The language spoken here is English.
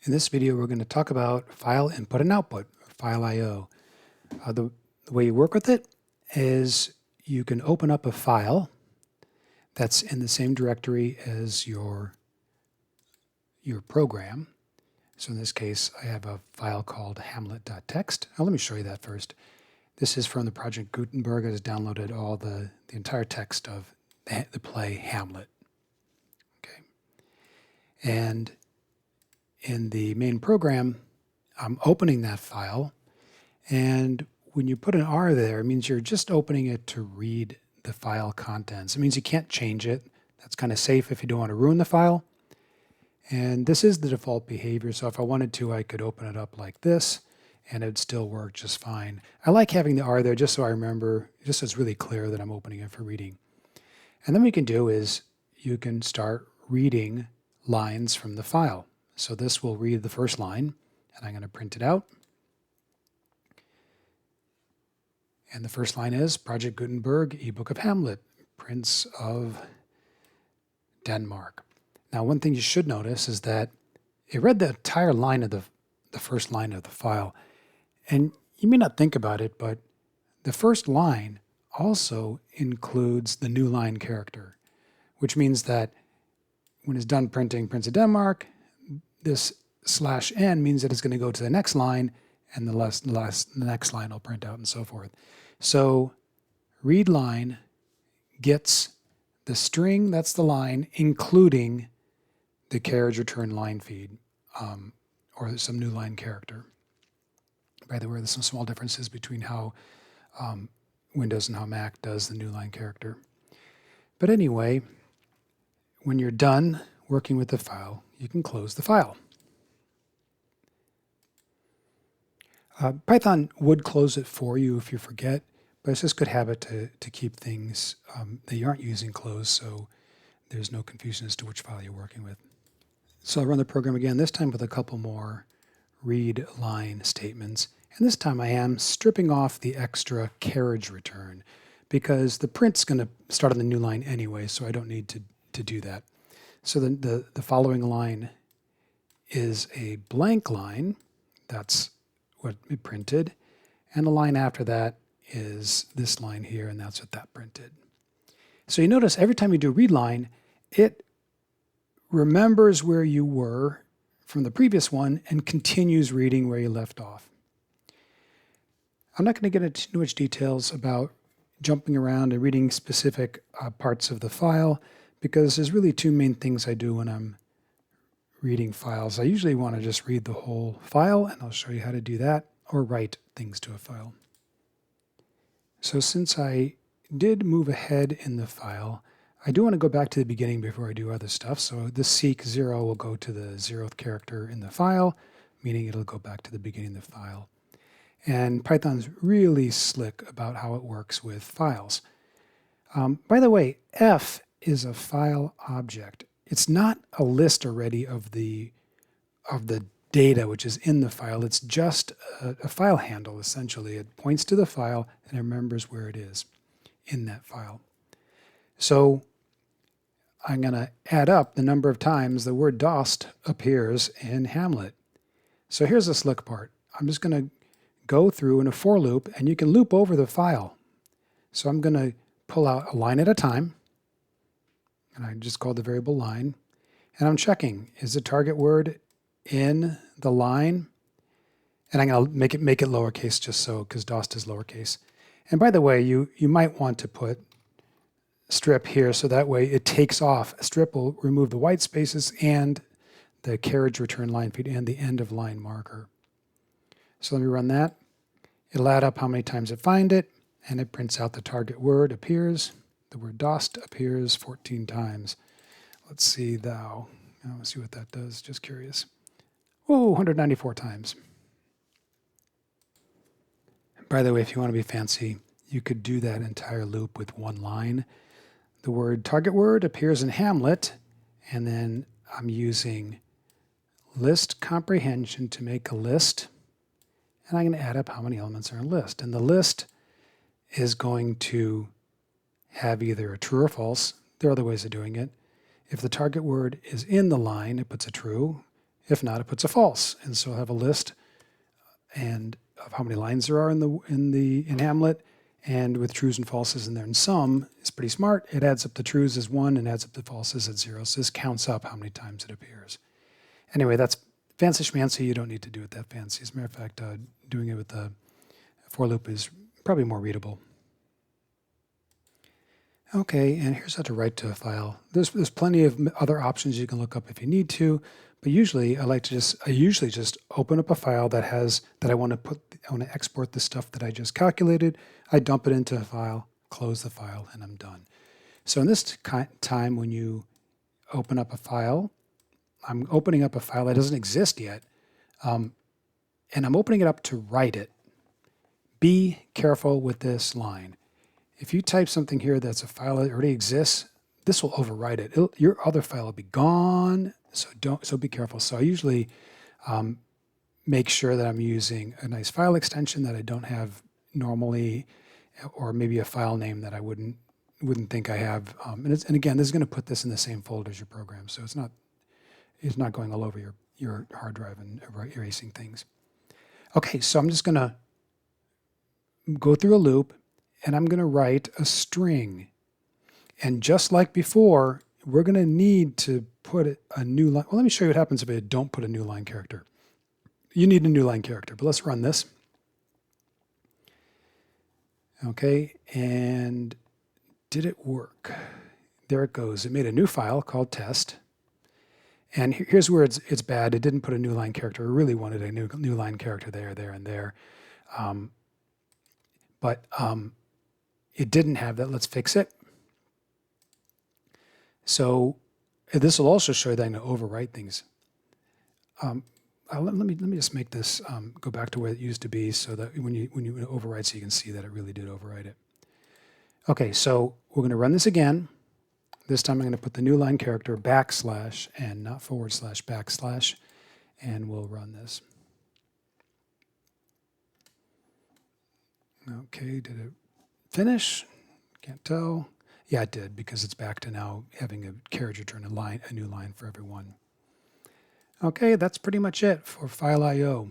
In this video, we're going to talk about file input and output, file I/O. The way you work with it is you can open up a file that's in the same directory as your program. So in this case, I have a file called hamlet.txt. Now let me show you that first. This is from the Project Gutenberg. It has downloaded all the entire text of the play Hamlet. Okay, and in the main program, I'm opening that file, and when you put an R there, it means you're just opening it to read the file contents. It means you can't change it. That's kind of safe if you don't want to ruin the file. And this is the default behavior, so if I wanted to, I could open it up like this, and it would still work just fine. I like having the R there just so I remember, just so it's really clear that I'm opening it for reading. And then what you can do is you can start reading lines from the file. So this will read the first line, and I'm going to print it out. And the first line is Project Gutenberg, ebook of Hamlet, Prince of Denmark. Now, one thing you should notice is that it read the entire line of the first line of the file. And you may not think about it, but the first line also includes the new line character, which means that when it's done printing Prince of Denmark, this /n means that it's going to go to the next line, and the next line will print out and so forth. So read line gets the string, that's the line, including the carriage return line feed, or some new line character. By the way, there's some small differences between how Windows and how Mac does the new line character. But anyway, when you're done working with the file, you can close the file. Python would close it for you if you forget, but it's just good habit to keep things that you aren't using closed, so there's no confusion as to which file you're working with. So I'll run the program again, this time with a couple more read line statements. And this time I am stripping off the extra carriage return because the print's going to start on the new line anyway, so I don't need to do that. So the following line is a blank line. That's what it printed. And the line after that is this line here, and that's what that printed. So you notice every time you do read line, it remembers where you were from the previous one and continues reading where you left off. I'm not going to get into too much details about jumping around and reading specific parts of the file because there's really two main things I do when I'm reading files. I usually want to just read the whole file, and I'll show you how to do that, or write things to a file. So since I did move ahead in the file, I do want to go back to the beginning before I do other stuff. So the seek 0 will go to the 0th character in the file, meaning it'll go back to the beginning of the file. And Python's really slick about how it works with files. By the way, f is a file object. It's not a list already of the data which is in the file. It's just a file handle, essentially. It points to the file and it remembers where it is in that file. So I'm going to add up the number of times the word dost appears in Hamlet. So here's the slick part. I'm just going to go through in a for loop, and you can loop over the file. So I'm going to pull out a line at a time, and I just call the variable line, and I'm checking, is the target word in the line? And I'm going to make it lowercase just so, because dost is lowercase. And by the way, you might want to put strip here so that way it takes off. Strip will remove the white spaces and the carriage return line feed and the end of line marker. So let me run that. It'll add up how many times it finds it, and it prints out the target word appears. The word dost appears 14 times. Let's see thou. Let's see what that does. Just curious. Oh, 194 times. By the way, if you want to be fancy, you could do that entire loop with one line. The word target word appears in Hamlet, and then I'm using list comprehension to make a list. And I'm going to add up how many elements are in a list. And the list is going to have either a true or false. There are other ways of doing it. If the target word is in the line, it puts a true. If not, it puts a false. And so I'll have a list and of how many lines there are in Hamlet, and with trues and falses in there. And sum is pretty smart. It adds up the trues as 1 and adds up the falses at 0. So this counts up how many times it appears. Anyway, that's fancy schmancy. You don't need to do it that fancy. As a matter of fact, doing it with the for loop is probably more readable. Okay, and here's how to write to a file. There's plenty of other options you can look up if you need to, but usually I usually just open up a file that I want to export the stuff that I just calculated. I dump it into a file, close the file, and I'm done. So in this time, when you open up a file, I'm opening up a file that doesn't exist yet, and I'm opening it up to write it. Be careful with this line. If you type something here that's a file that already exists, this will overwrite it. Your other file will be gone, so be careful. So I usually make sure that I'm using a nice file extension that I don't have normally, or maybe a file name that I wouldn't think I have. And again, this is going to put this in the same folder as your program, so it's not going all over your hard drive and erasing things. Okay, so I'm just going to go through a loop, and I'm going to write a string. And just like before, we're going to need to put a new line. Well, let me show you what happens if I don't put a new line character. You need a new line character, but let's run this. Okay, and did it work? There it goes. It made a new file called test. And here's where it's bad. It didn't put a new line character. I really wanted a new line character there, and there. But it didn't have that. Let's fix it. So this will also show you that I'm going to overwrite things. Let me just make this go back to where it used to be, so that when you overwrite, so you can see that it really did overwrite it. Okay, so we're going to run this again. This time I'm going to put the new line character backslash and not forward slash, backslash, and we'll run this. Okay, did it finish? Can't tell. Yeah, it did, because it's back to now having a carriage return a new line for everyone. Okay, that's pretty much it for file I/O.